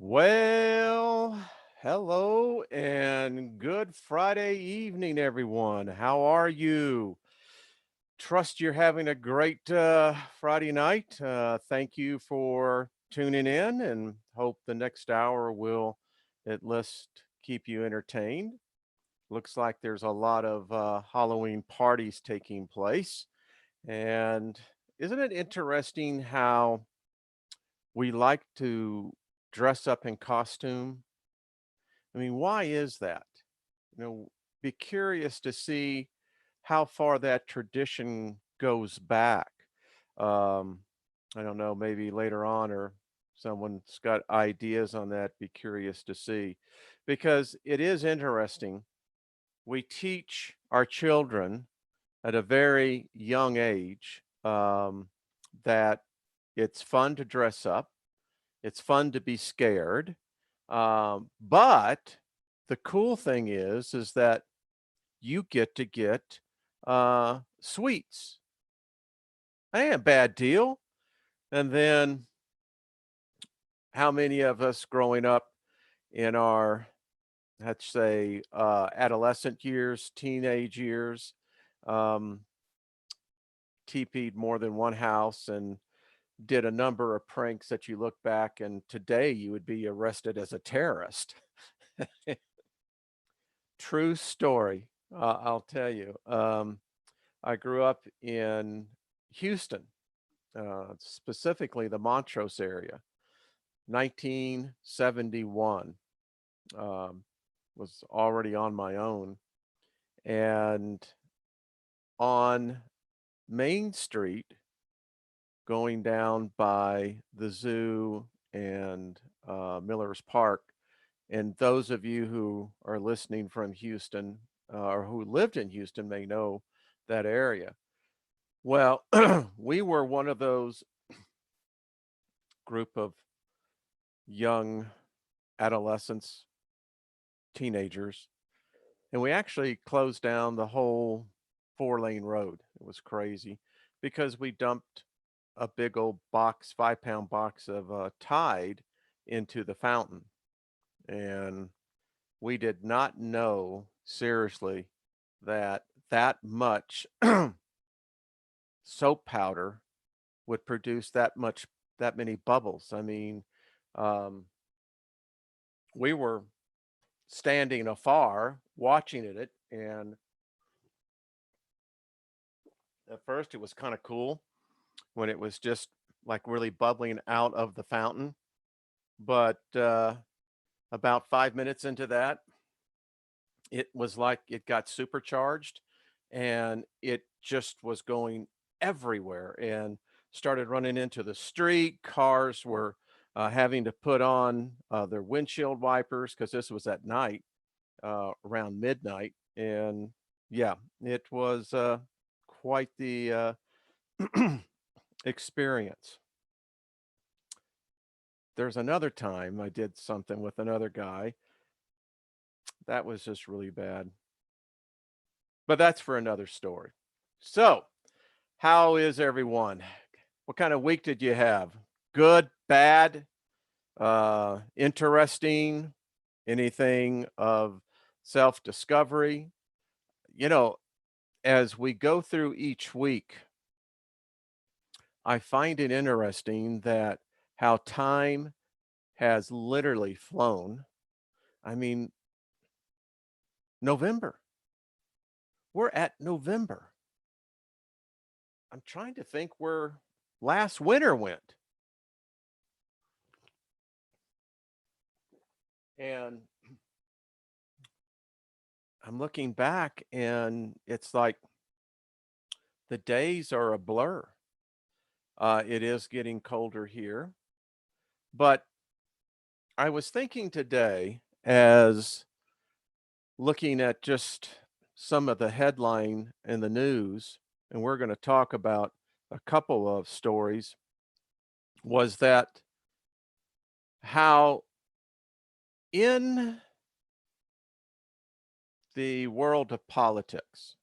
Well, hello and good Friday evening, everyone. How are you? Trust you're having a great Friday night. Thank you for tuning in and hope the next hour will at least keep you entertained. Looks like there's a lot of Halloween parties taking place. And isn't it interesting how we like to dress up in costume? I mean, why is that? Be curious to see how far that tradition goes back. Um, I don't know, maybe later on or someone's got ideas on that, be curious to see. Because it is interesting. We teach our children at a very young age that it's fun to dress up, it's fun to be scared, but the cool thing is that you get to get sweets. That ain't a bad deal. And then how many of us growing up in our, let's say, adolescent years, teenage years, um, TP'd more than one house and did a number of pranks that you look back and today you would be arrested as a terrorist. True story. I'll tell you. I grew up in Houston, specifically the Montrose area. 1971 was already on my own, and on Main Street, going down by the zoo and Miller's Park. And those of you who are listening from Houston or who lived in Houston may know that area. Well, we were one of those group of young adolescents, teenagers, and we actually closed down the whole 4-lane road. It was crazy because we dumped a big old box, 5-pound box of Tide into the fountain. And we did not know seriously that that much soap powder would produce that many bubbles. I mean, um, we were standing afar watching it, and at first it was kind of cool when it was just like really bubbling out of the fountain. But about 5 minutes into that, it was like it got supercharged and it just was going everywhere and started running into the street. Cars were having to put on their windshield wipers because this was at night, around midnight. And yeah, it was quite the experience. There's another time I did something with another guy that was just really bad, but that's for another story. So, how is everyone? What kind of week did you have? Good, bad, interesting, anything of self-discovery? You know, as we go through each week, I find it interesting that how time has literally flown. I mean, November. We're at November. I'm trying to think where last winter went. And I'm looking back and it's like the days are a blur. It is getting colder here, but I was thinking today as looking at just some of the headline in the news, and we're going to talk about a couple of stories, was that how in the world of politics,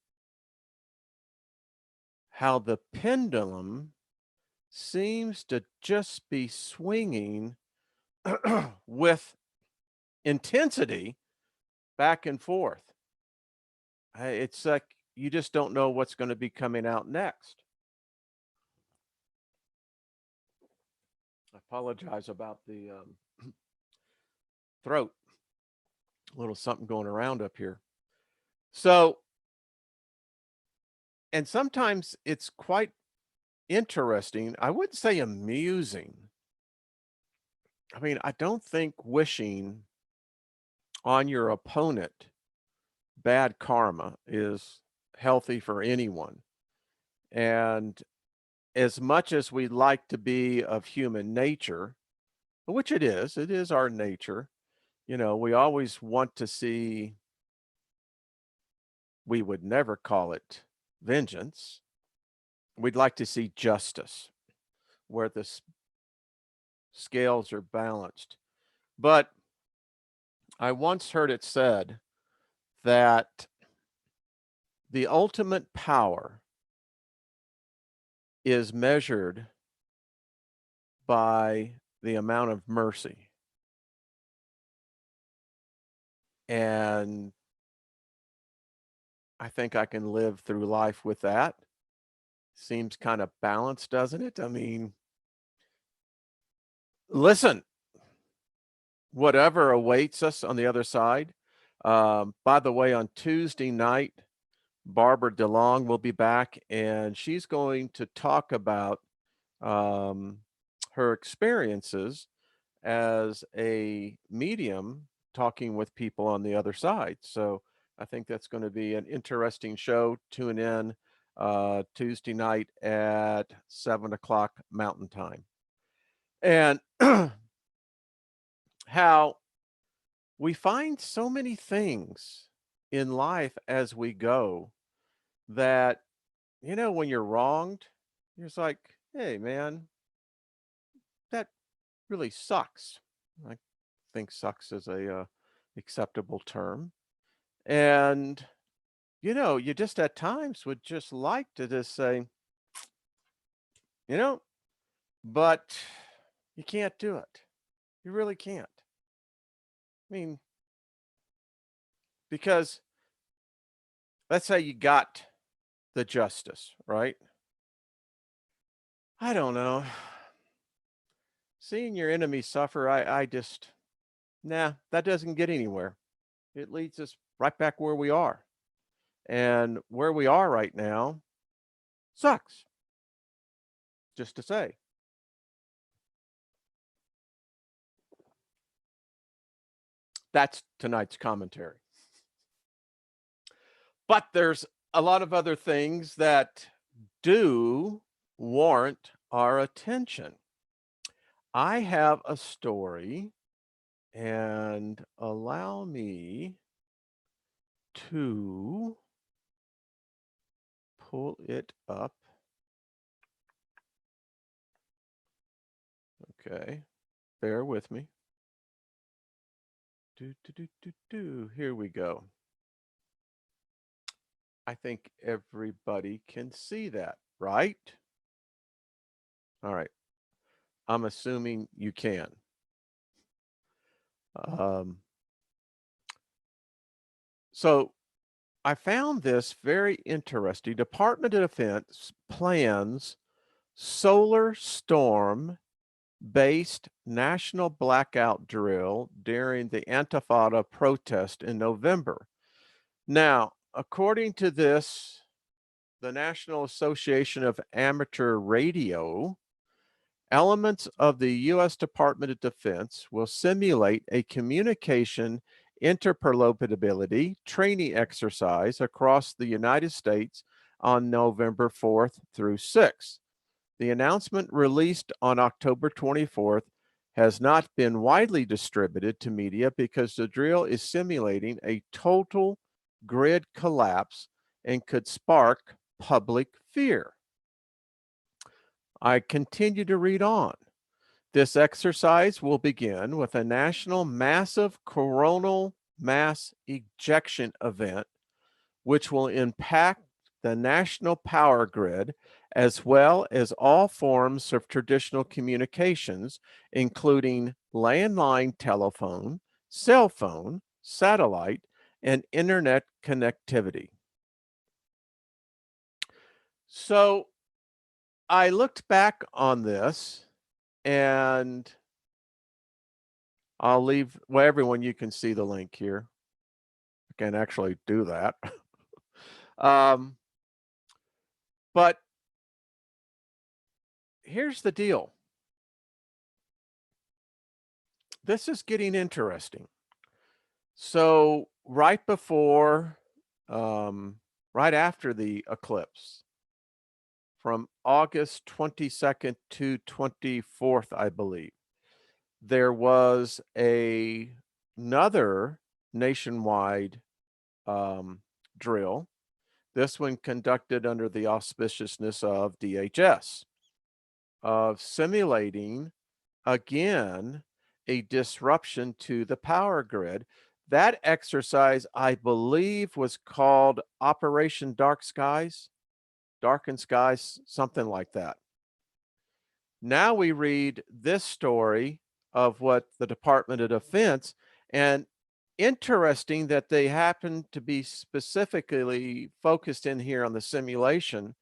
how the pendulum seems to just be swinging with intensity back and forth. It's like you just don't know what's going to be coming out next. I apologize about the throat. A little something going around up here. So, and sometimes it's quite interesting. I wouldn't say amusing. I mean, I don't think wishing on your opponent bad karma is healthy for anyone. And as much as we like to be of human nature, which it is our nature, we always want to see, we would never call it vengeance. We'd like to see justice where the scales are balanced. But I once heard it said that the ultimate power is measured by the amount of mercy. And I think I can live through life with that. Seems kind of balanced, doesn't it? I mean, listen, whatever awaits us on the other side. By the way, on Tuesday night, Barbara DeLong will be back, and she's going to talk about her experiences as a medium talking with people on the other side. So I think that's going to be an interesting show. Tune in Tuesday night at 7 o'clock Mountain Time. And how we find so many things in life as we go that, when you're wronged, you're just like, hey, man, that really sucks. I think sucks is a acceptable term. And, you just at times would just like to just say, you know, but you can't do it. You really can't. I mean, because let's say you got the justice, right? I don't know. Seeing your enemy suffer, I just, nah, that doesn't get anywhere. It leads us right back where we are. And where we are right now sucks, just to say. That's tonight's commentary. But there's a lot of other things that do warrant our attention. I have a story, and allow me to pull it up. Okay, bear with me. Here we go. I think everybody can see that, right? All right. I'm assuming you can. So I found this very interesting. Department of Defense plans solar storm based national blackout drill during the Antifada protest in November. Now, according to this, the National Association of Amateur Radio, elements of the U.S. Department of Defense will simulate a communication interoperability training exercise across the United States on November 4th through 6th. The announcement, released on October 24th, has not been widely distributed to media because the drill is simulating a total grid collapse and could spark public fear. I continue to read on. This exercise will begin with a national massive coronal mass ejection event, which will impact the national power grid, as well as all forms of traditional communications, including landline telephone, cell phone, satellite, and internet connectivity. So I looked back on this, and I'll leave, well, everyone, you can see the link here. I can actually do that. um, but here's the deal. This is getting interesting. So right before, right after the eclipse, from August 22nd to 24th, I believe, there was another nationwide drill, this one conducted under the auspiciousness of DHS, of simulating, again, a disruption to the power grid. That exercise, I believe, was called Operation Dark Skies, Darkened Skies, something like that. Now we read this story of what the Department of Defense, and interesting that they happen to be specifically focused in here on the simulation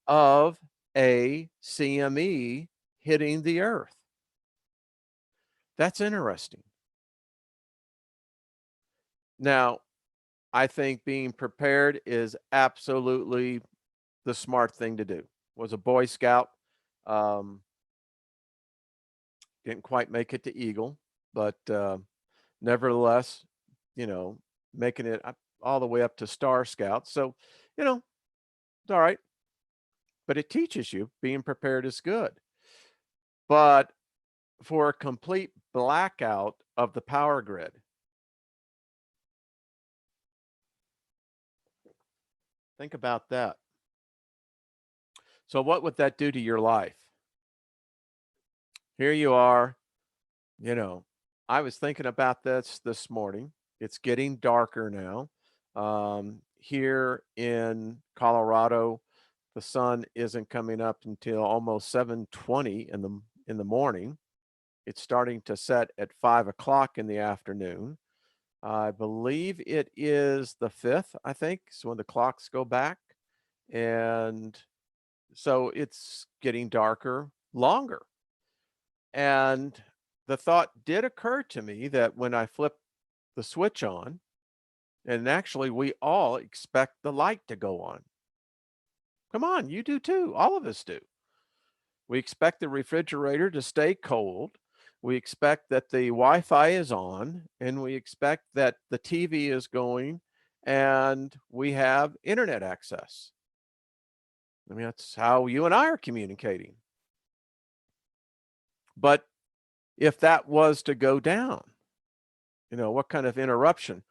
of a CME hitting the earth. That's interesting. Now, I think being prepared is absolutely the smart thing to do. Was a Boy Scout, um, didn't quite make it to Eagle, but nevertheless, you know, making it all the way up to Star Scout. So, you know, it's all right. But it teaches you being prepared is good. But for a complete blackout of the power grid, think about that. So what would that do to your life? Here you are, you know, I was thinking about this morning. It's getting darker now. Here in Colorado, the sun isn't coming up until almost 7:20 in the morning. It's starting to set at 5 o'clock in the afternoon. I believe it is the 5th, I think, so when the clocks go back. And so it's getting darker longer. And the thought did occur to me that when I flip the switch on, and actually we all expect the light to go on. Come on, you do too. All of us do. We expect the refrigerator to stay cold. We expect that the Wi-Fi is on, and we expect that the TV is going, and we have internet access. I mean, that's how you and I are communicating. But if that was to go down, you know, what kind of interruption?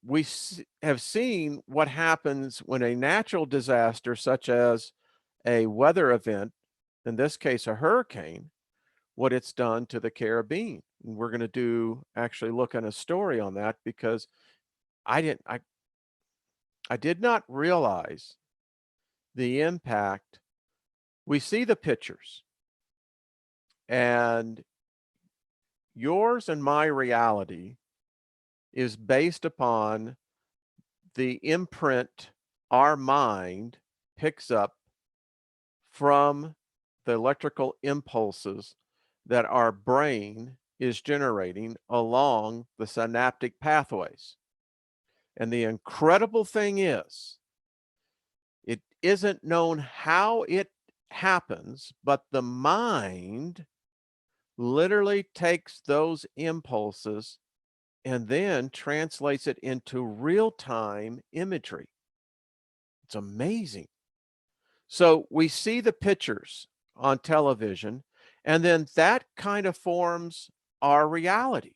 We have seen what happens when a natural disaster, such as a weather event, in this case, a hurricane, what it's done to the Caribbean. And we're going to actually look at a story on that because I did not realize the impact. We see the pictures, and yours and my reality is based upon the imprint our mind picks up from the electrical impulses that our brain is generating along the synaptic pathways. And the incredible thing is, it isn't known how it happens, but the mind literally takes those impulses and then translates it into real-time imagery. It's amazing. So we see the pictures on television, and then that kind of forms our reality.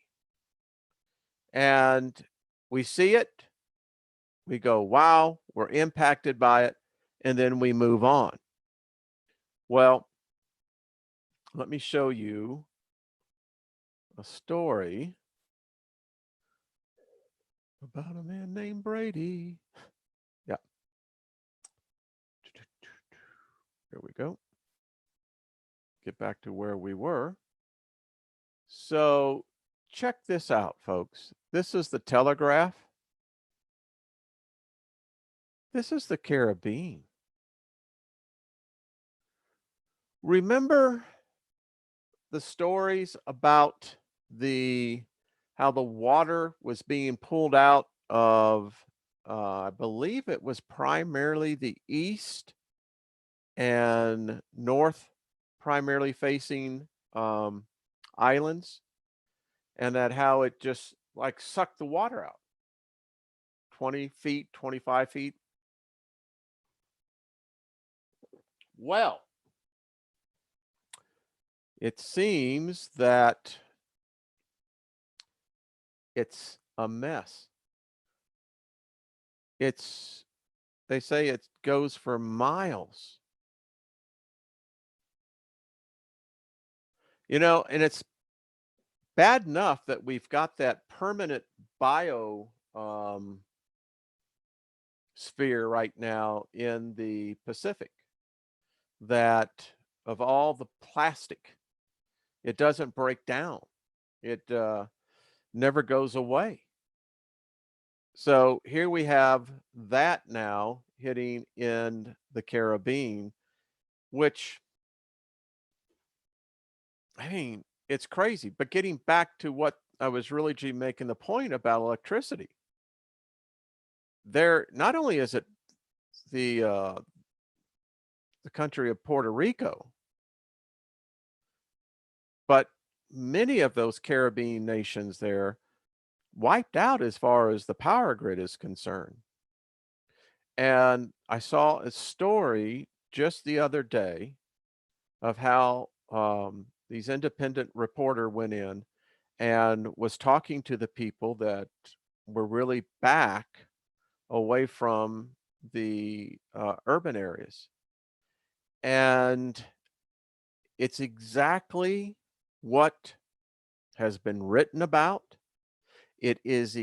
And we see it, we go, wow, we're impacted by it, and then we move on. Well, let me show you a story about a man named Brady. Yeah. Here we go. Get back to where we were. So check this out, folks. This is the Telegraph. This is the Caribbean. Remember the stories about how the water was being pulled out of, I believe it was primarily the east and north, primarily facing islands, and that how it just like sucked the water out 20 feet, 25 feet. Well, it seems that it's a mess. They say it goes for miles. And it's bad enough that we've got that permanent bio sphere right now in the Pacific, that of all the plastic, it doesn't break down. It never goes away. So here we have that now hitting in the Caribbean, which, I mean, it's crazy. But getting back to what I was really making the point about electricity, there not only is it the the country of Puerto Rico, but many of those Caribbean nations there wiped out as far as the power grid is concerned. And I saw a story just the other day of how these independent reporter went in and was talking to the people that were really back away from the urban areas. And it's exactly what has been written about. It is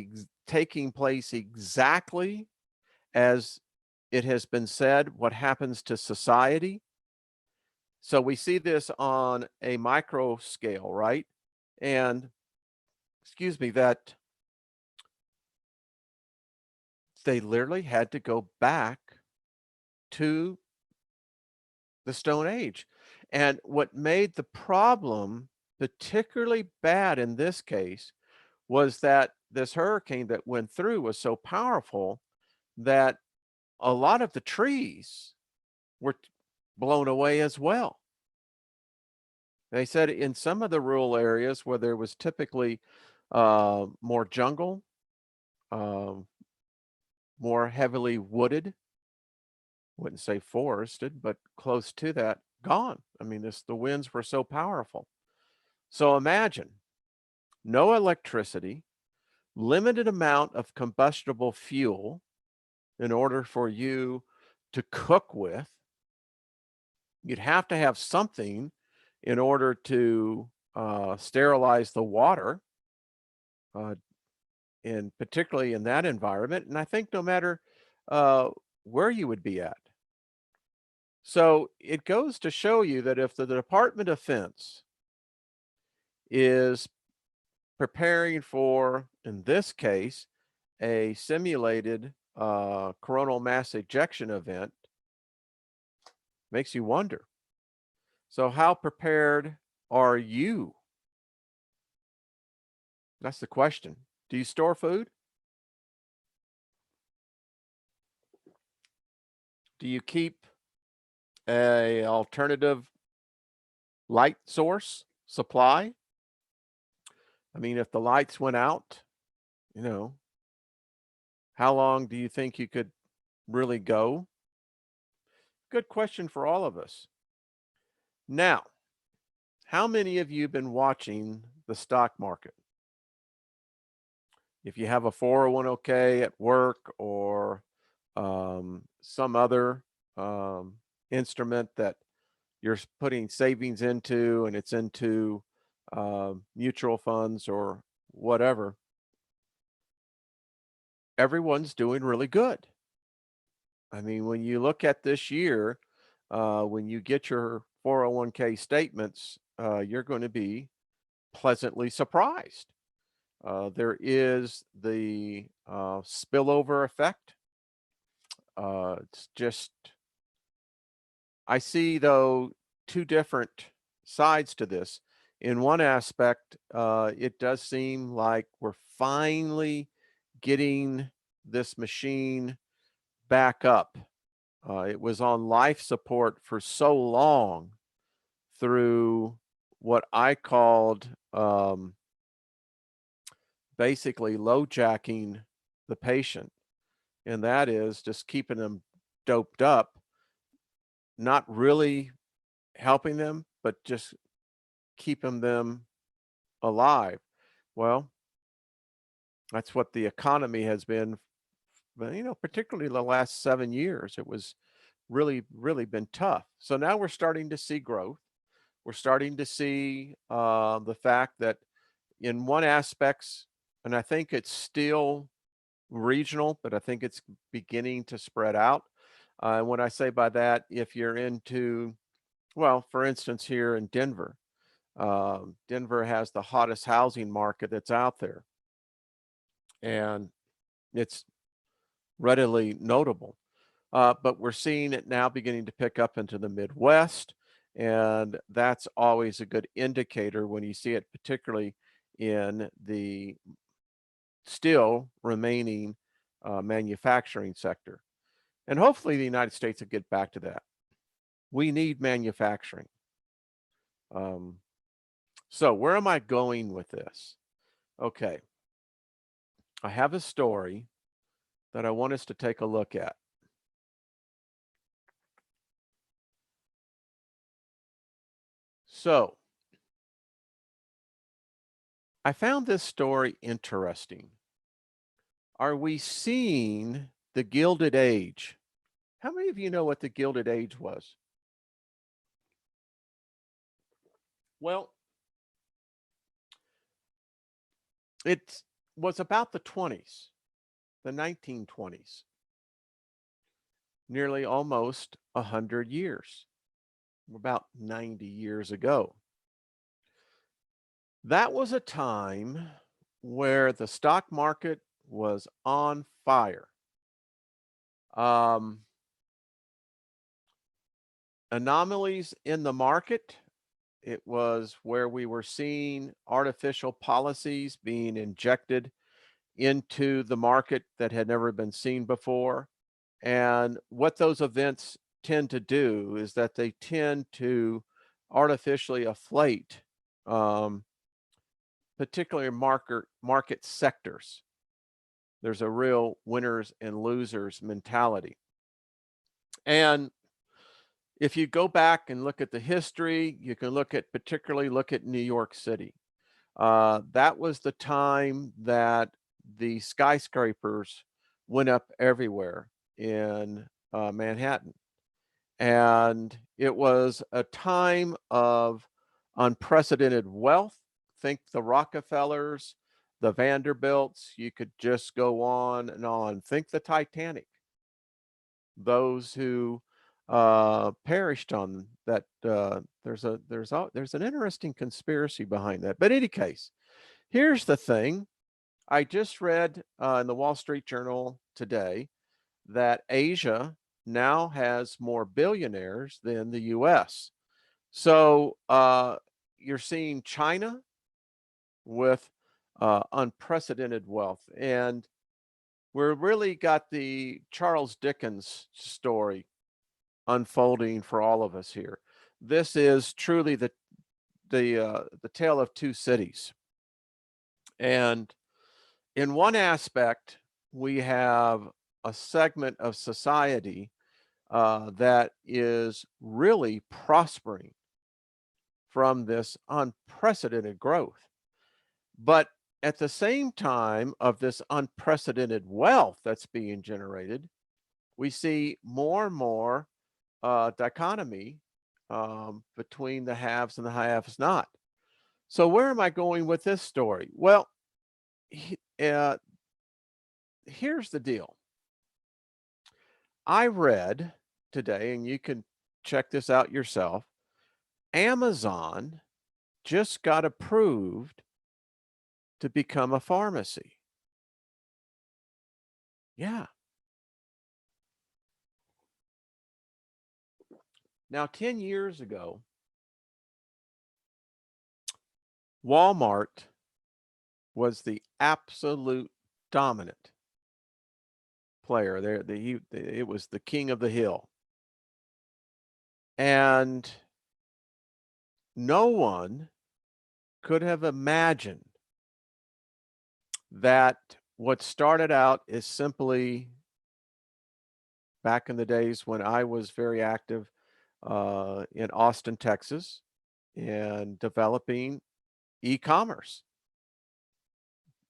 taking place exactly as it has been said, what happens to society. So we see this on a micro scale, right? And excuse me, that they literally had to go back to the Stone Age. And what made the problem particularly bad in this case was that this hurricane that went through was so powerful that a lot of the trees were blown away as well. They said in some of the rural areas where there was typically more jungle, um, more heavily wooded, wouldn't say forested, but close to that, gone. I mean, the winds were so powerful. So imagine no electricity, limited amount of combustible fuel in order for you to cook with. You'd have to have something in order to sterilize the water, uh, and particularly in that environment. And I think no matter where you would be at. So it goes to show you that if the Department of Defense is preparing for, in this case, a simulated coronal mass ejection event, makes you wonder. So how prepared are you? That's the question. Do you store food? Do you keep a alternative light source supply? I mean, if the lights went out, you know, how long do you think you could really go? Good question for all of us. Now, how many of you have been watching the stock market? If you have a 401k at work or some other instrument that you're putting savings into and it's into mutual funds or whatever, everyone's doing really good. I mean, when you look at this year, when you get your 401k statements, you're going to be pleasantly surprised. There is the spillover effect. It's just, I see though two different sides to this. In one aspect, it does seem like we're finally getting this machine back up. It was on life support for so long through what I called basically low jacking the patient. And that is just keeping them doped up, not really helping them, but just keeping them alive. Well, that's what the economy has been, particularly the last 7 years. It was really, really been tough. So now we're starting to see growth. We're starting to see the fact that in one aspects, and I think it's still regional, but I think it's beginning to spread out. And when I say by that, if you're into, well, for instance, here in Denver, Denver has the hottest housing market that's out there, and it's readily notable. But we're seeing it now beginning to pick up into the Midwest, and that's always a good indicator when you see it, particularly in the still remaining manufacturing sector. And hopefully the United States will get back to that. We need manufacturing. Um, so where am I going with this? Okay, I have a story that I want us to take a look at. So I found this story interesting. Are we seeing the Gilded Age? How many of you know what the Gilded Age was? Well, it was about the 20s, the 1920s, nearly almost 100 years, about 90 years ago. That was a time where the stock market was on fire. Um, Anomalies in the market. It was where we were seeing artificial policies being injected into the market that had never been seen before. And what those events tend to do is that they tend to artificially inflate, um, particularly market sectors. There's a real winners and losers mentality. And if you go back and look at the history, you can particularly look at New York City. That was the time that the skyscrapers went up everywhere in Manhattan. And it was a time of unprecedented wealth. Think the Rockefellers, the Vanderbilts, you could just go on and on. Think the Titanic, those who perished on that. There's an interesting conspiracy behind that. But in any case, here's the thing. I just read in the Wall Street Journal today that Asia now has more billionaires than the US. So you're seeing China with unprecedented wealth. And we're really got the Charles Dickens story unfolding for all of us here. This is truly the tale of two cities. And in one aspect, we have a segment of society that is really prospering from this unprecedented growth. But at the same time of this unprecedented wealth that's being generated, we see more and more dichotomy between the haves and the haves not. So where am I going with this story? Well, here's the deal. I read today, and you can check this out yourself. Amazon just got approved to become a pharmacy. Yeah. Now, 10 years ago, Walmart was the absolute dominant player. It was the king of the hill. And no one could have imagined that what started out is simply back in the days when I was very active in Austin, Texas, and developing e-commerce.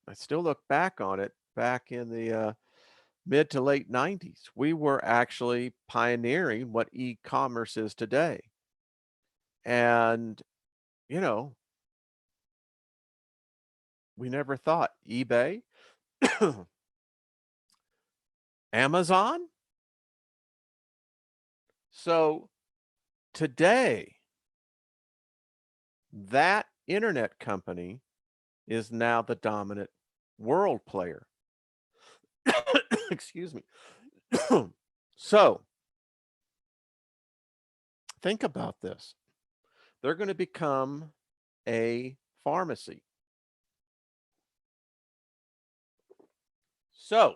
I still look back on it back in the mid to late 90s. We were actually pioneering what e-commerce is today. And, you know, we never thought eBay, Amazon. So today, that internet company is now the dominant world player. Excuse me. So think about this. They're going to become a pharmacy. So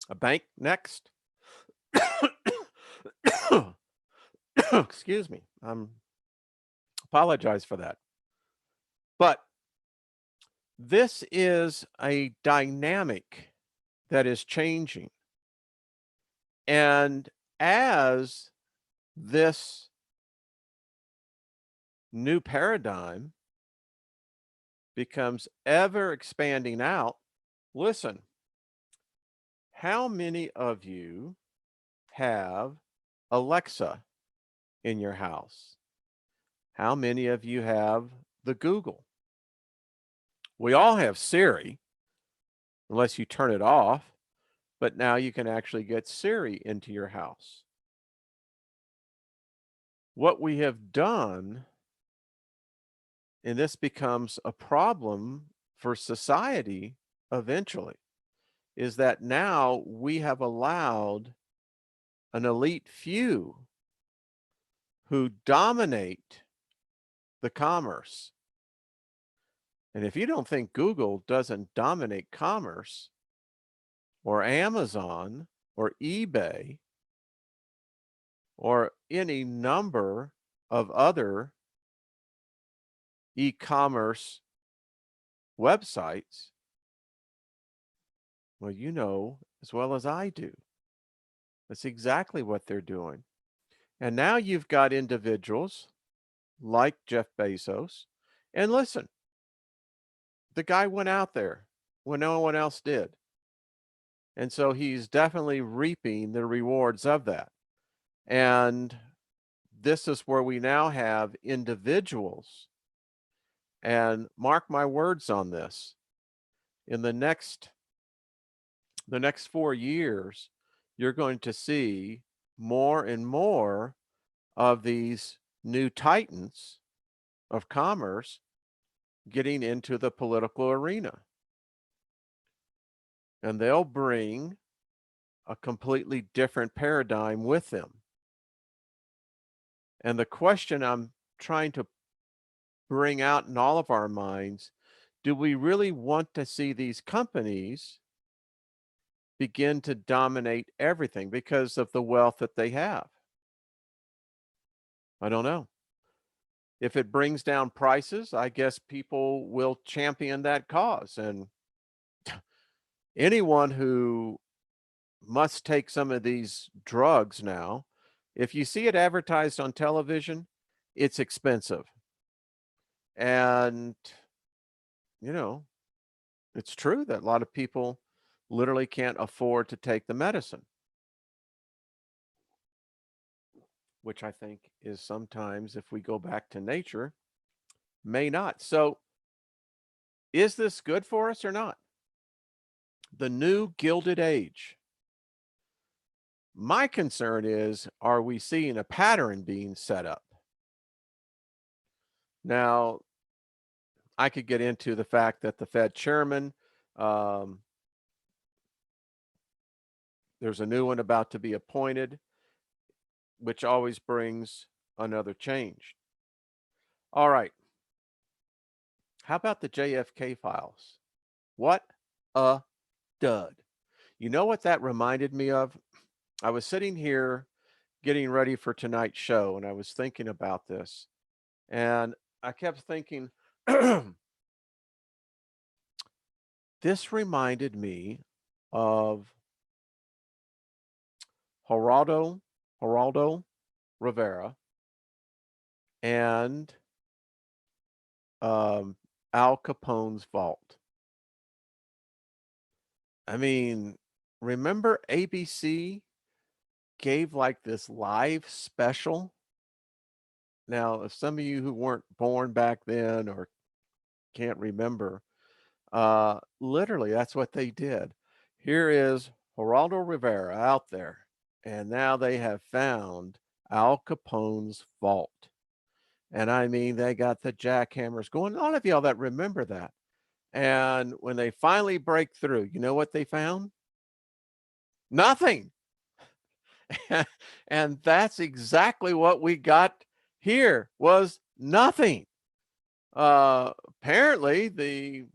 a bank next. Excuse me. Apologize for that. But this is a dynamic that is changing. And as this new paradigm becomes ever expanding out, listen, how many of you have Alexa in your house? How many of you have the Google? We all have Siri, unless you turn it off, but now you can actually get Siri into your house. What we have done, and this becomes a problem for society eventually, is that now we have allowed an elite few who dominate the commerce. And if you don't think Google doesn't dominate commerce, or Amazon, or eBay, or any number of other e-commerce websites, well, you know as well as I do. That's exactly what they're doing. And now you've got individuals like Jeff Bezos. And listen, the guy went out there when no one else did. And so he's definitely reaping the rewards of that. And this is where we now have individuals. And mark my words on this, in the next 4 years, you're going to see more and more of these new titans of commerce getting into the political arena. And they'll bring a completely different paradigm with them. And the question I'm trying to bring out in all of our minds, do we really want to see these companies begin to dominate everything because of the wealth that they have? I don't know. If it brings down prices, I guess people will champion that cause. And anyone who must take some of these drugs now, if you see it advertised on television, it's expensive. And, you know, it's true that a lot of people literally can't afford to take the medicine, which I think is sometimes, if we go back to nature, may not. So is this good for us or not? The new Gilded Age. My concern is, are we seeing a pattern being set up? Now, I could get into the fact that the Fed chairman, um, there's a new one about to be appointed, which always brings another change. All right. How about the JFK files? What a dud. You know what that reminded me of? I was sitting here getting ready for tonight's show and I was thinking about this. And I kept thinking, this reminded me of Geraldo Rivera and um, Al Capone's vault. I mean, remember ABC gave like this live special? Now, if some of you who weren't born back then or can't remember, literally that's what they did. Here is Geraldo Rivera out there, and now they have found Al Capone's vault. And I mean, they got the jackhammers going. All of y'all that remember that. And when they finally break through, you know what they found? Nothing. And that's exactly what we got here was nothing. Apparently the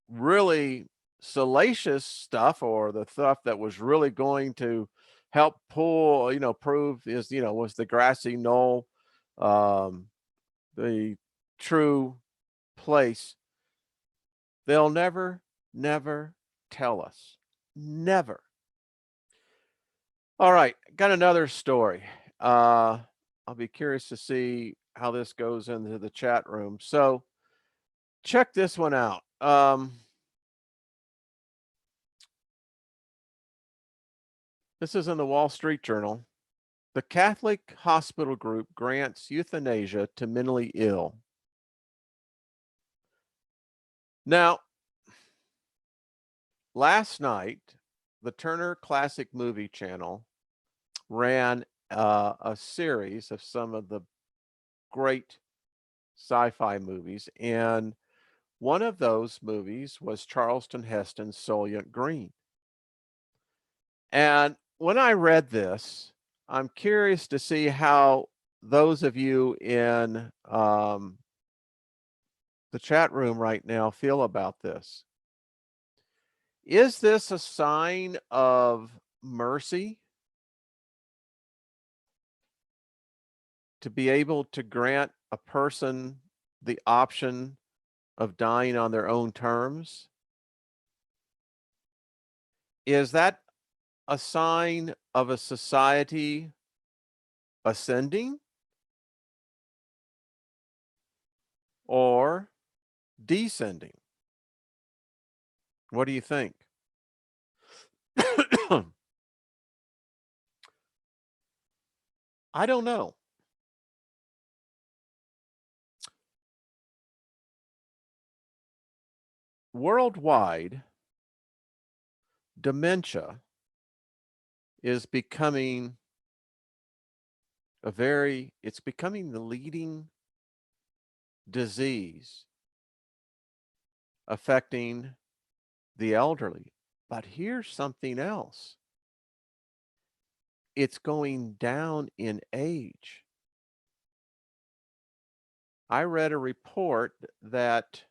really salacious stuff or the stuff that was really going to help pull, prove is, was the grassy knoll, um, the true place. They'll never, never tell us. Never. All right, got another story. I'll be curious to see how this goes into the chat room. So check this one out. This is in the Wall Street Journal. The Catholic Hospital Group grants euthanasia to mentally ill. Now, last night, the Turner Classic Movie Channel ran a series of some of the great sci-fi movies, and one of those movies was Charlton Heston's Soylent Green. And when I read this, I'm curious to see how those of you in the chat room right now feel about this. Is this a sign of mercy to be able to grant a person the option of dying on their own terms? Is that a sign of a society ascending or descending? What do you think? I don't know. Worldwide, dementia is becoming it's becoming the leading disease affecting the elderly. But here's something else. It's going down in age. I read a report that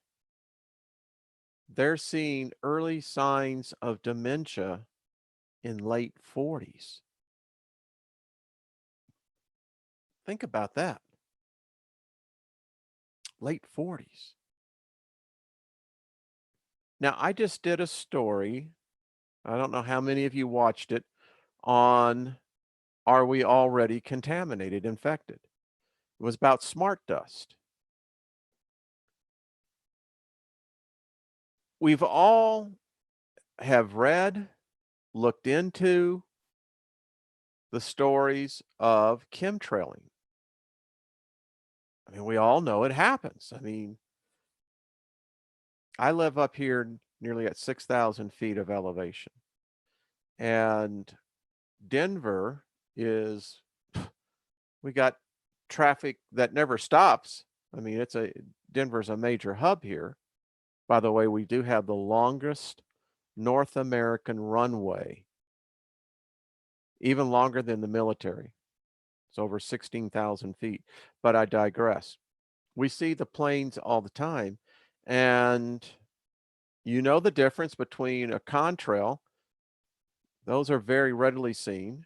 they're seeing early signs of dementia in late 40s. Think about that. Late 40s. Now, I just did a story. I don't know how many of you watched it on Are We Already Contaminated, Infected? It was about smart dust. We've all have read, looked into the stories of chemtrailing. I mean, we all know it happens. I mean, I live up here nearly at 6,000 feet of elevation. And Denver is, we got traffic that never stops. I mean, Denver's a major hub here. By the way, we do have the longest North American runway, even longer than the military. It's over 16,000 feet, but I digress. We see the planes all the time, and you know the difference between a contrail. Those are very readily seen,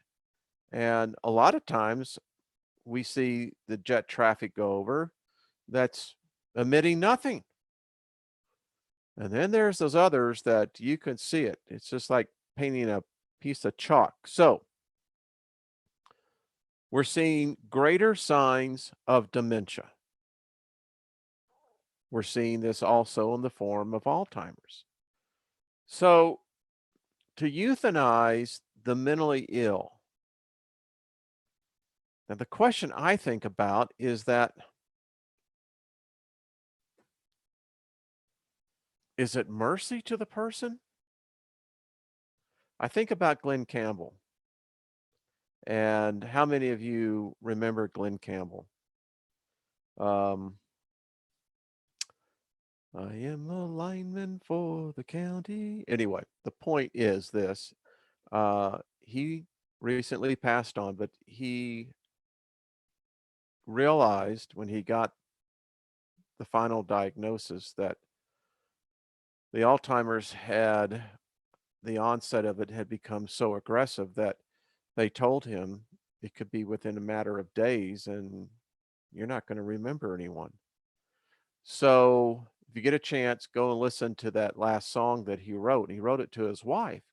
and a lot of times we see the jet traffic go over that's emitting nothing. And then there's those others that you can see it. It's just like painting a piece of chalk. So we're seeing greater signs of dementia. We're seeing this also in the form of Alzheimer's. So to euthanize the mentally ill, now the question I think about is that, is it mercy to the person? I think about Glenn Campbell. And how many of you remember Glenn Campbell? Um, I am a lineman for the county. Anyway, the point is this. He recently passed on, but he realized when he got the final diagnosis that the Alzheimer's the onset of it had become so aggressive that they told him it could be within a matter of days and you're not going to remember anyone. So if you get a chance, go and listen to that last song that he wrote. He wrote it to his wife.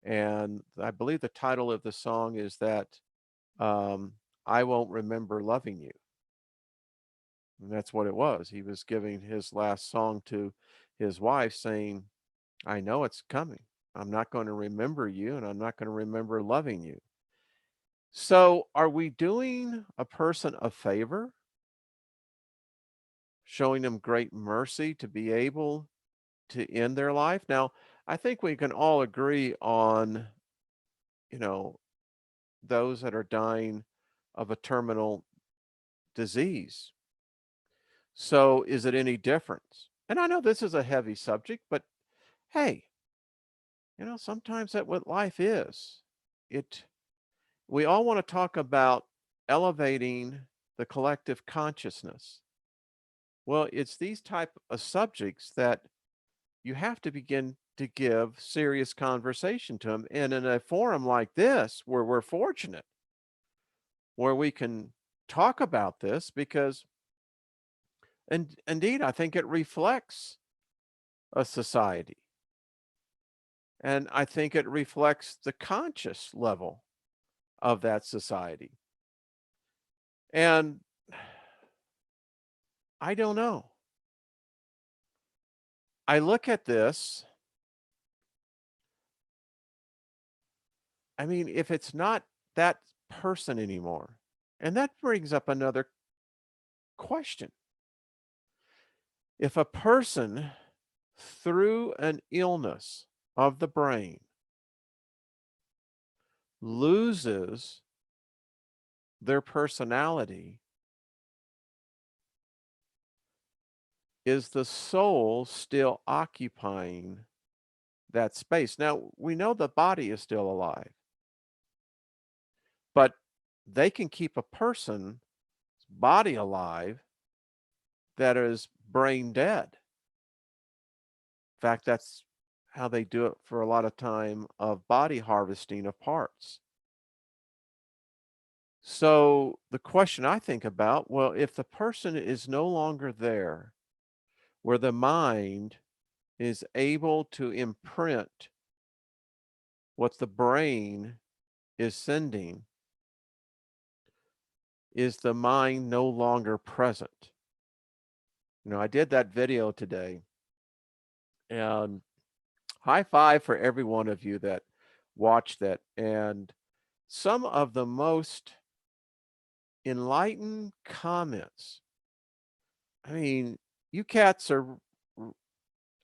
And I believe the title of the song is that um, I Won't Remember Loving You. And that's what it was. He was giving his last song to his wife saying, I know it's coming. I'm not going to remember you and I'm not going to remember loving you. So are we doing a person a favor? Showing them great mercy to be able to end their life? Now, I think we can all agree on, you know, those that are dying of a terminal disease. So is it any different? And I know this is a heavy subject, but hey, sometimes that's what life is. It We all want to talk about elevating the collective consciousness. Well, it's these type of subjects that you have to begin to give serious conversation to them. And in a forum like this, where we're fortunate, where we can talk about this, because, and indeed, I think it reflects a society. And I think it reflects the conscious level of that society. And I don't know. I look at this, I mean, if it's not that person anymore, and that brings up another question. If a person through an illness of the brain loses their personality, is the soul still occupying that space? Now, we know the body is still alive, but they can keep a person's body alive that is brain dead. In fact, that's how they do it for a lot of time of body harvesting of parts. So the question I think about, well, if the person is no longer there, where the mind is able to imprint what the brain is sending, is the mind no longer present? I did that video today, and high five for every one of you that watched that. And some of the most enlightened comments. I mean, you cats are,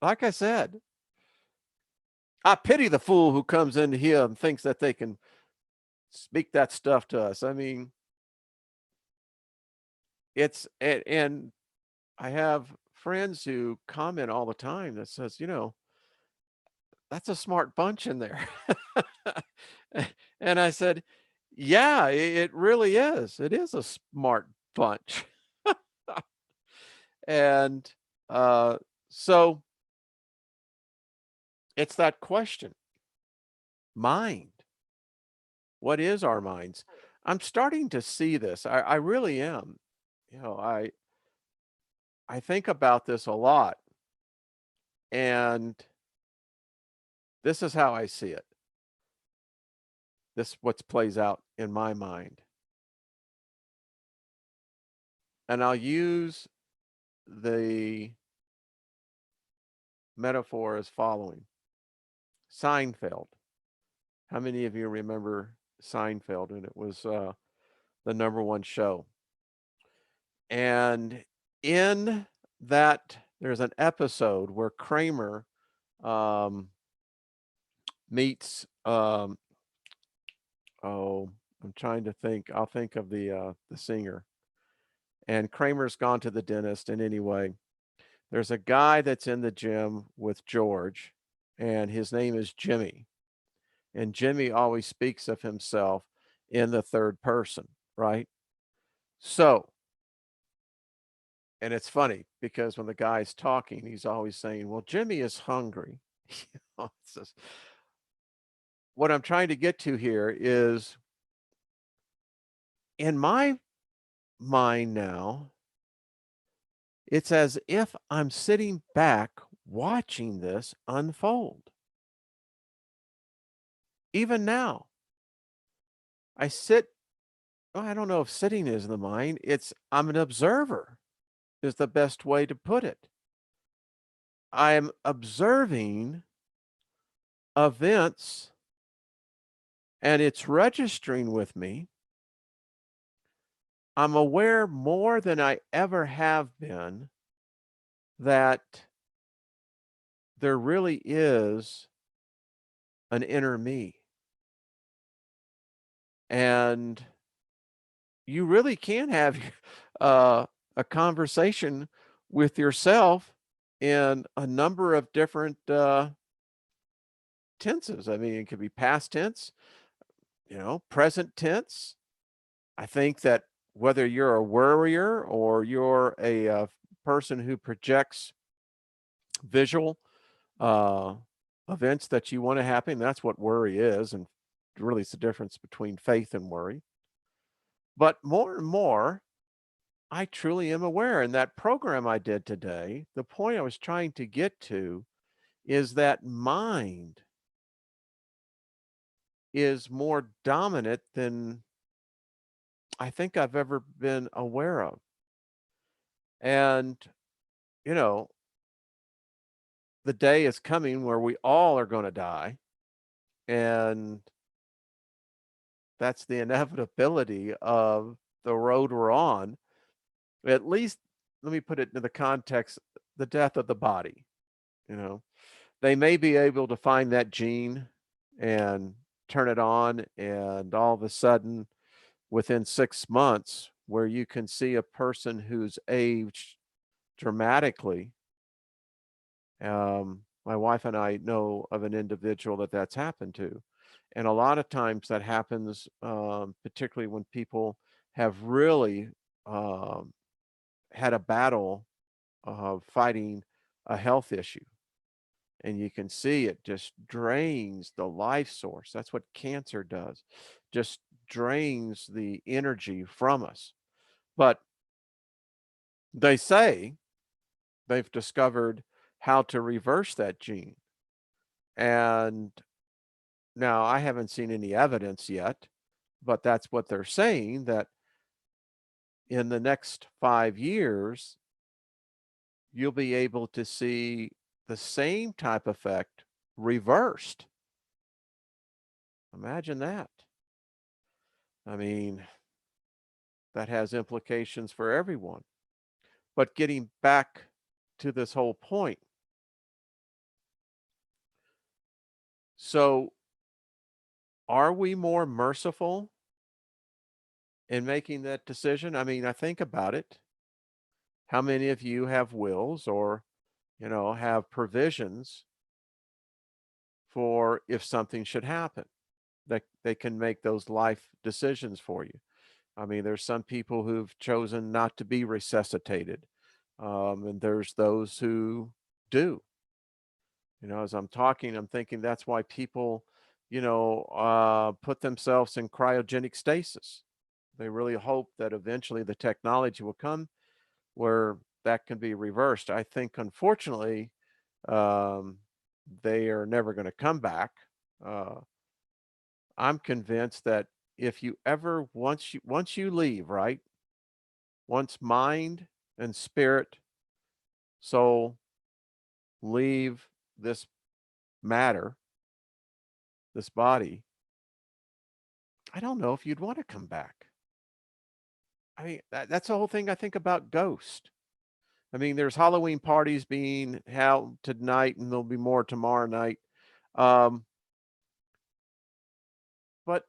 like I said, I pity the fool who comes in here and thinks that they can speak that stuff to us. I mean, and I have friends who comment all the time that says, that's a smart bunch in there. And I said, yeah, it really is. It is a smart bunch. And uh, so it's that question, mind. What is our minds? I'm starting to see this. I really am. You know, I think about this a lot, and this is how I see it. This what plays out in my mind. And I'll use the metaphor as following. Seinfeld. How many of you remember Seinfeld? And it was the number one show. And in that, there's an episode where Kramer um, meets, oh, I'm trying to think. I'll think of the singer. And Kramer's gone to the dentist. And anyway, there's a guy that's in the gym with George, and his name is Jimmy. And Jimmy always speaks of himself in the third person, right? So, and it's funny because when the guy's talking, he's always saying, well, Jimmy is hungry. It's just, what I'm trying to get to here is in my mind now, it's as if I'm sitting back watching this unfold. Even now, I sit, well, I don't know if sitting is the mind, I'm an observer, is the best way to put it. I'm observing events and it's registering with me. I'm aware more than I ever have been that there really is an inner me. And you really can have a conversation with yourself in a number of different tenses. I mean, it could be past tense, present tense. I think that whether you're a worrier or you're a person who projects visual uh, events that you want to happen, that's what worry is. And really, it's the difference between faith and worry. But more and more, I truly am aware. In that program I did today, the point I was trying to get to is that mind is more dominant than I think I've ever been aware of. And, you know, the day is coming where we all are going to die. And that's the inevitability of the road we're on. At least, let me put it in the context, the death of the body. You know, they may be able to find that gene and turn it on, and all of a sudden, within 6 months, where you can see a person who's aged dramatically. My wife and I know of an individual that's happened to. And a lot of times that happens, particularly when people have really um, had a battle fighting a health issue. And you can see it just drains the life source. That's what cancer does, just drains the energy from us. But they say they've discovered how to reverse that gene. And now I haven't seen any evidence yet, but that's what they're saying, that in the next 5 years, you'll be able to see the same type effect reversed. Imagine that. I mean, that has implications for everyone. But getting back to this whole point. So are we more merciful in making that decision? I mean, I think about it. How many of you have wills or, have provisions for if something should happen, that they can make those life decisions for you? I mean, there's some people who've chosen not to be resuscitated, and there's those who do. As I'm talking, I'm thinking that's why people, put themselves in cryogenic stasis. They really hope that eventually the technology will come where that can be reversed. I think, unfortunately, um, they are never going to come back. Uh, I'm convinced that if you ever once you leave, right? Once mind and spirit, soul leave this matter, this body, I don't know if you'd want to come back. I mean, that's the whole thing I think about Ghost. I mean, there's Halloween parties being held tonight, and there'll be more tomorrow night. Um, but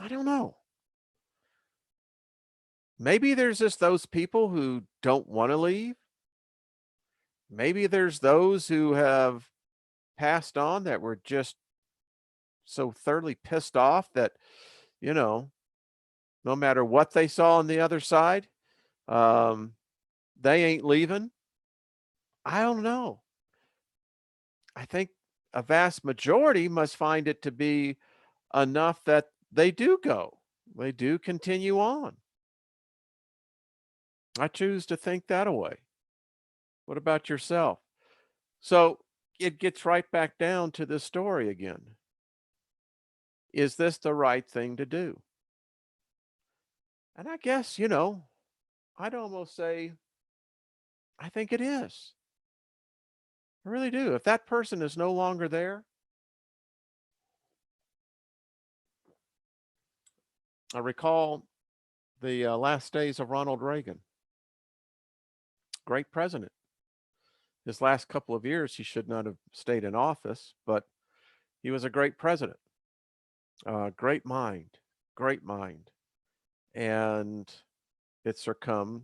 I don't know. Maybe there's just those people who don't want to leave. Maybe there's those who have passed on that were just so thoroughly pissed off that, you know, no matter what they saw on the other side, um, they ain't leaving. I don't know. I think a vast majority must find it to be enough that they do go. They do continue on. I choose to think that away. What about yourself? So it gets right back down to this story again. Is this the right thing to do? And I guess, I'd almost say, I think it is. I really do. If that person is no longer there, I recall the last days of Ronald Reagan, great president. His last couple of years, he should not have stayed in office, but he was a great president, great mind, great mind. And it succumbed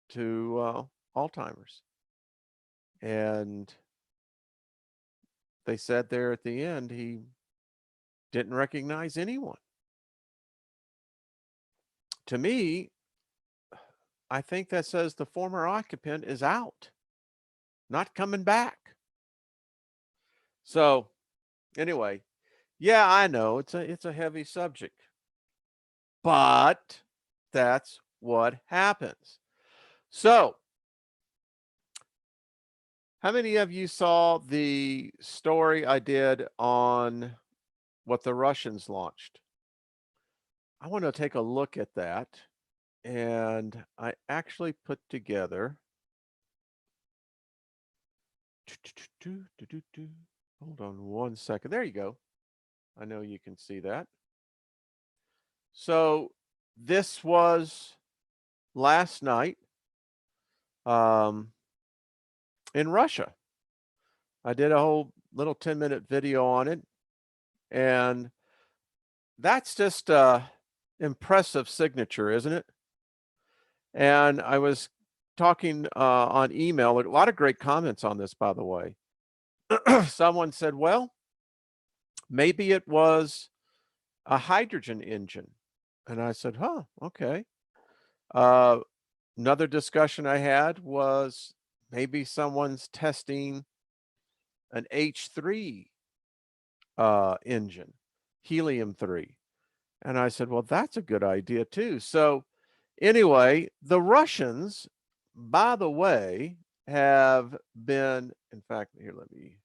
to Alzheimer's. And they said there at the end, he didn't recognize anyone. To me, I think that says the former occupant is out, not coming back. So anyway, yeah, I know it's a heavy subject, but that's what happens. So, how many of you saw the story I did on what the Russians launched? I want to take a look at that. And I actually put together. Hold on one second. There you go. I know you can see that. So this was last night in Russia. I did a whole little 10-minute video on it. And that's just impressive signature, isn't it? And I was talking on email, a lot of great comments on this, by the way. Someone said, well, maybe it was a hydrogen engine. And I said, huh, okay. Uh, Another discussion I had was maybe someone's testing an H3 engine, helium-3. And I said, well, that's a good idea too. So anyway, the Russians, by the way, have been, in fact, here, let me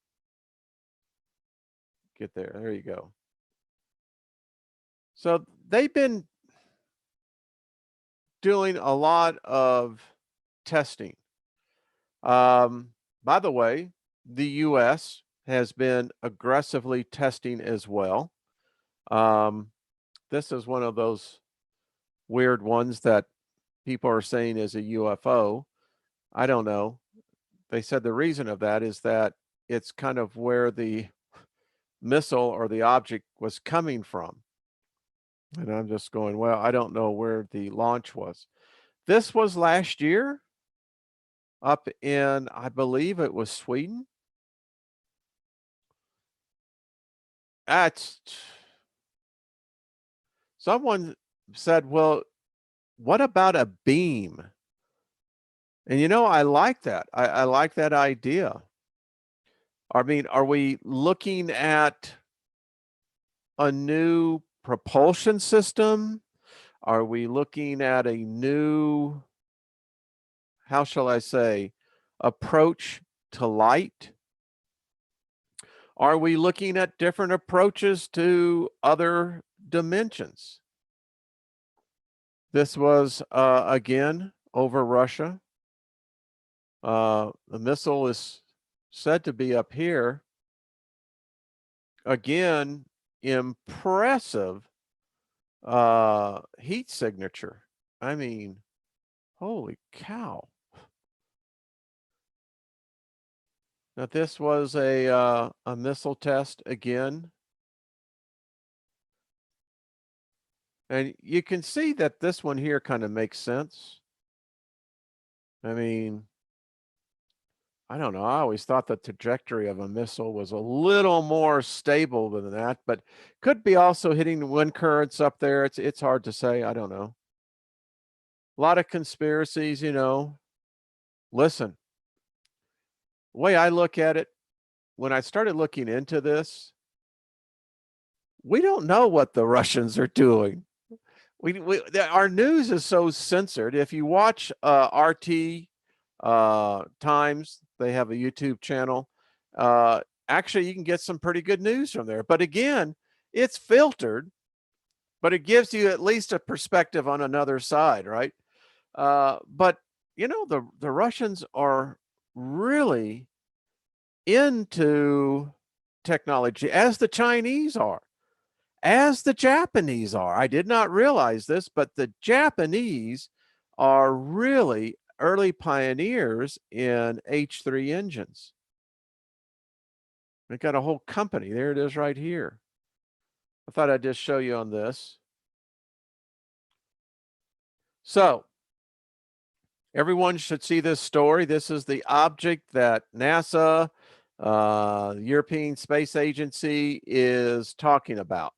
get there. There you go. So they've been doing a lot of testing. By the way, the US has been aggressively testing as well. This is one of those weird ones that people are saying is a UFO. I don't know. They said the reason of that is that it's kind of where the missile or the object was coming from. And I'm just going, well, I don't know where the launch was. This was last year up in, I believe it was Sweden. That's someone said, well, what about a beam? And I like that. I like that idea. I mean, are we looking at a new propulsion system? Are we looking at a new, how shall I say, approach to light? Are we looking at different approaches to other dimensions? This was, again, over Russia. The missile is said to be up here. Again, impressive heat signature. I mean, holy cow. Now this was a missile test again. And you can see that this one here kind of makes sense. I mean, I don't know. I always thought the trajectory of a missile was a little more stable than that, but could be also hitting the wind currents up there. It's hard to say. I don't know. A lot of conspiracies, Listen, the way I look at it, when I started looking into this, we don't know what the Russians are doing. Our news is so censored. If you watch RT Times, they have a YouTube channel. Actually, you can get some pretty good news from there. But again, it's filtered, but it gives you at least a perspective on another side, right? But the Russians are really into technology, as the Chinese are, as the Japanese are. I did not realize this, but the Japanese are really early pioneers in H3 engines. They got a whole company. There it is right here. I thought I'd just show you on this. So everyone should see this story. This is the object that NASA, the European Space Agency, is talking about,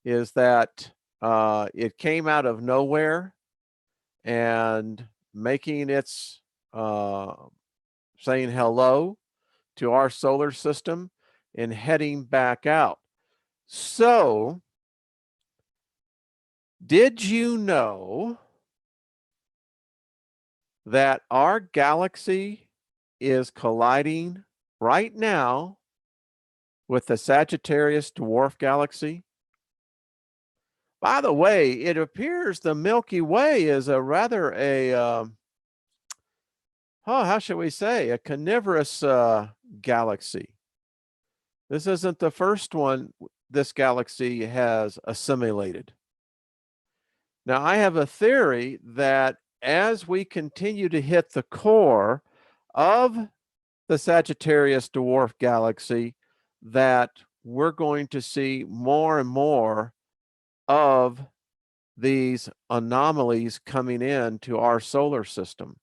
is that it came out of nowhere and making its saying hello to our solar system and heading back out. So, did you know that our galaxy is colliding right now with the Sagittarius dwarf galaxy? By the way, it appears the Milky Way is how should we say, a carnivorous galaxy. This isn't the first one this galaxy has assimilated. Now, I have a theory that as we continue to hit the core of the Sagittarius dwarf galaxy, that we're going to see more and more of these anomalies coming in to our solar system.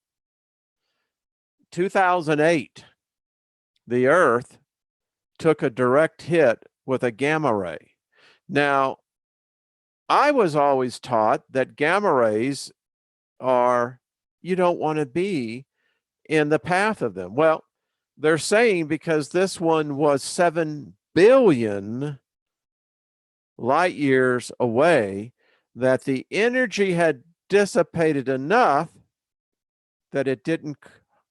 2008, the Earth took a direct hit with a gamma ray. Now, I was always taught that gamma rays you don't want to be in the path of them. Well, they're saying because this one was 7 billion light years away, that the energy had dissipated enough that it didn't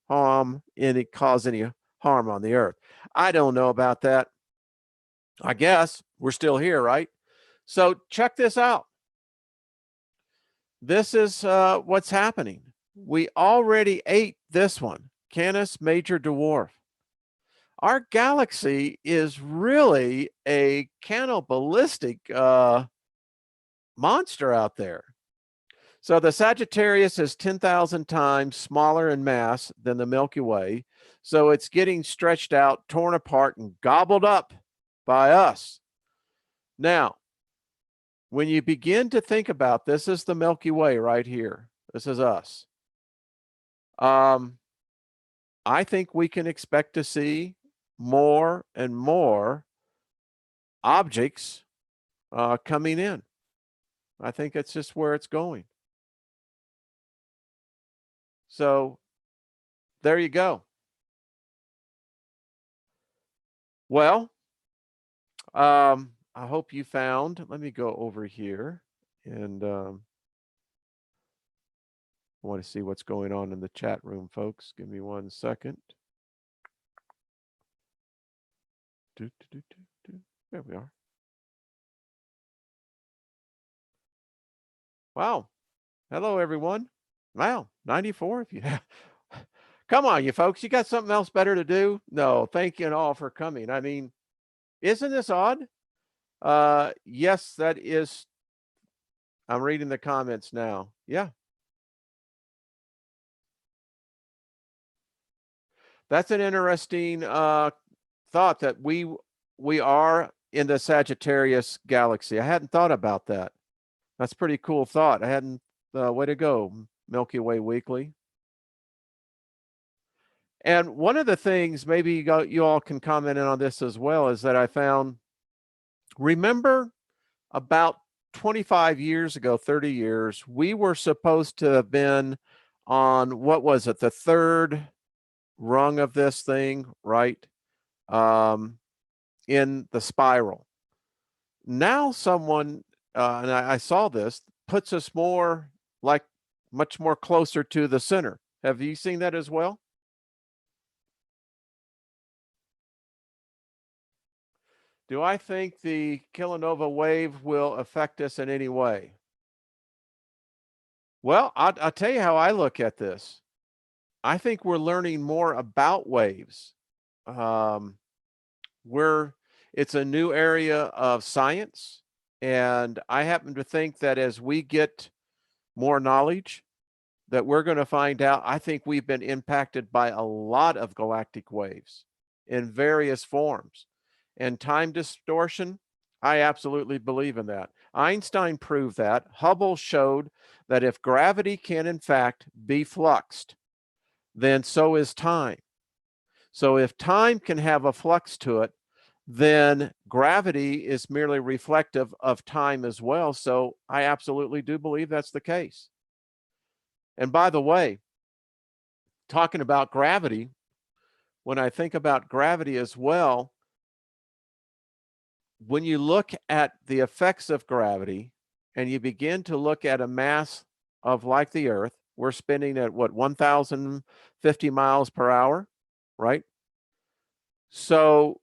cause any harm on the Earth. I don't know about that. I guess we're still here, right? So check this out. This is what's happening. We already ate this one, Canis Major Dwarf. Our galaxy is really a cannibalistic monster out there. So the Sagittarius is 10,000 times smaller in mass than the Milky Way. So it's getting stretched out, torn apart, and gobbled up by us. Now, when you begin to think about this is the Milky Way right here. This is us. I think we can expect to see more and more objects coming in. I think it's just where it's going. So there you go. Well, I hope you found, let me go over here and I want to see what's going on in the chat room, folks. Give me 1 second. There we are. Wow. Hello, everyone. Wow, 94 if you have. Come on, you folks. You got something else better to do? No, thank you all for coming. I mean, isn't this odd? Yes, that is. I'm reading the comments now. Yeah. That's an interesting thought that we are in the Sagittarius galaxy. I hadn't thought about that. That's pretty cool thought. I hadn't, way to go, Milky Way Weekly. And one of the things, maybe you all can comment in on this as well, is that I found, remember about 25 years ago, 30 years, we were supposed to have been on, what was it, the third rung of this thing, right? In the spiral. Now someone, and I saw this, puts us more like much more closer to the center. Have you seen that as well? Do I think the kilonova wave will affect us in any way? Well, I'll tell you how I look at this. I think we're learning more about waves. It's a new area of science, and I happen to think that as we get more knowledge, that we're going to find out. I think we've been impacted by a lot of galactic waves in various forms. And time distortion, I absolutely believe in that. Einstein proved that. Hubble showed that if gravity can, in fact, be fluxed, then so is time. So if time can have a flux to it, then gravity is merely reflective of time as well. So I absolutely do believe that's the case. And by the way, talking about gravity, when I think about gravity as well, when you look at the effects of gravity and you begin to look at a mass of like the Earth, we're spinning at what, 1,050 miles per hour, right? So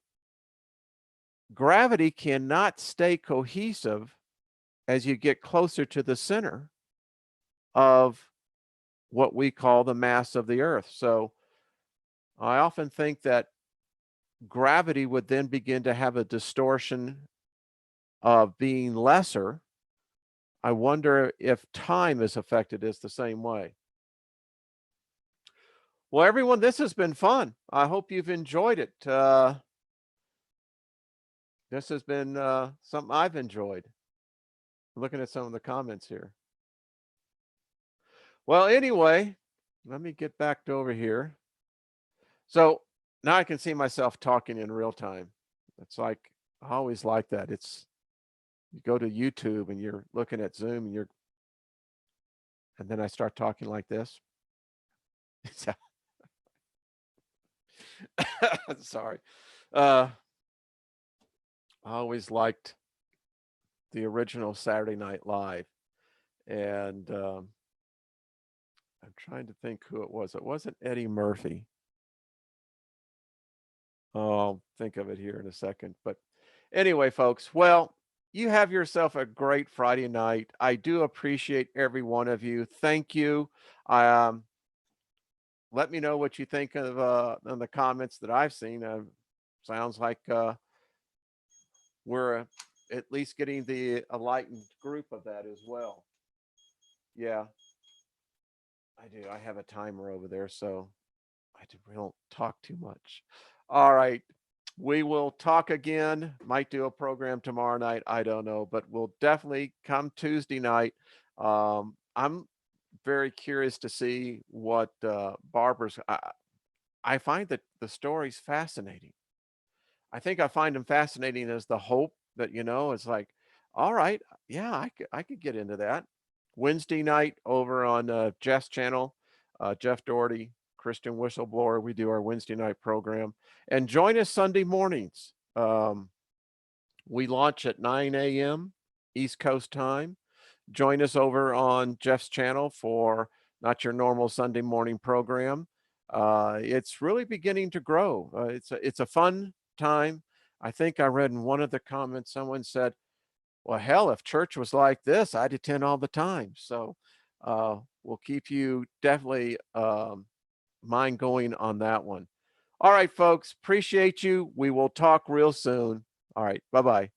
gravity cannot stay cohesive as you get closer to the center of what we call the mass of the Earth. So I often think that gravity would then begin to have a distortion of being lesser. I wonder if time is affected as the same way. Well, everyone, this has been fun. I hope you've enjoyed it. This has been something I've enjoyed. Looking at some of the comments here. Well, anyway, let me get back to over here. So now I can see myself talking in real time. It's like, I always like that. It's, you go to YouTube and you're looking at Zoom and and then I start talking like this. Sorry. I always liked the original Saturday Night Live. And I'm trying to think who it was. It wasn't Eddie Murphy. Oh, I'll think of it here in a second. But anyway, folks, well, you have yourself a great Friday night. I do appreciate every one of you. Thank you. Let me know what you think of in the comments that I've seen. Sounds like we're at least getting the enlightened group of that as well. Yeah, I do. I have a timer over there, so we don't talk too much. All right. We will talk again. Might do a program tomorrow night. I don't know, but we'll definitely come Tuesday night. I'm very curious to see what Barbara's. I find that the stories fascinating. I think I find them fascinating as the hope that, it's like, all right, yeah, I could get into that. Wednesday night over on Jeff's channel, Jeff Doherty, Christian Whistleblower. We do our Wednesday night program. And join us Sunday mornings. We launch at 9 a.m. East Coast time. Join us over on Jeff's channel for not your normal Sunday morning program. It's really beginning to grow. It's a fun time. I think I read in one of the comments someone said, "Well, hell, if church was like this, I'd attend all the time." So we'll keep you definitely mind going on that one. All right, folks, appreciate you. We will talk real soon. All right, bye bye.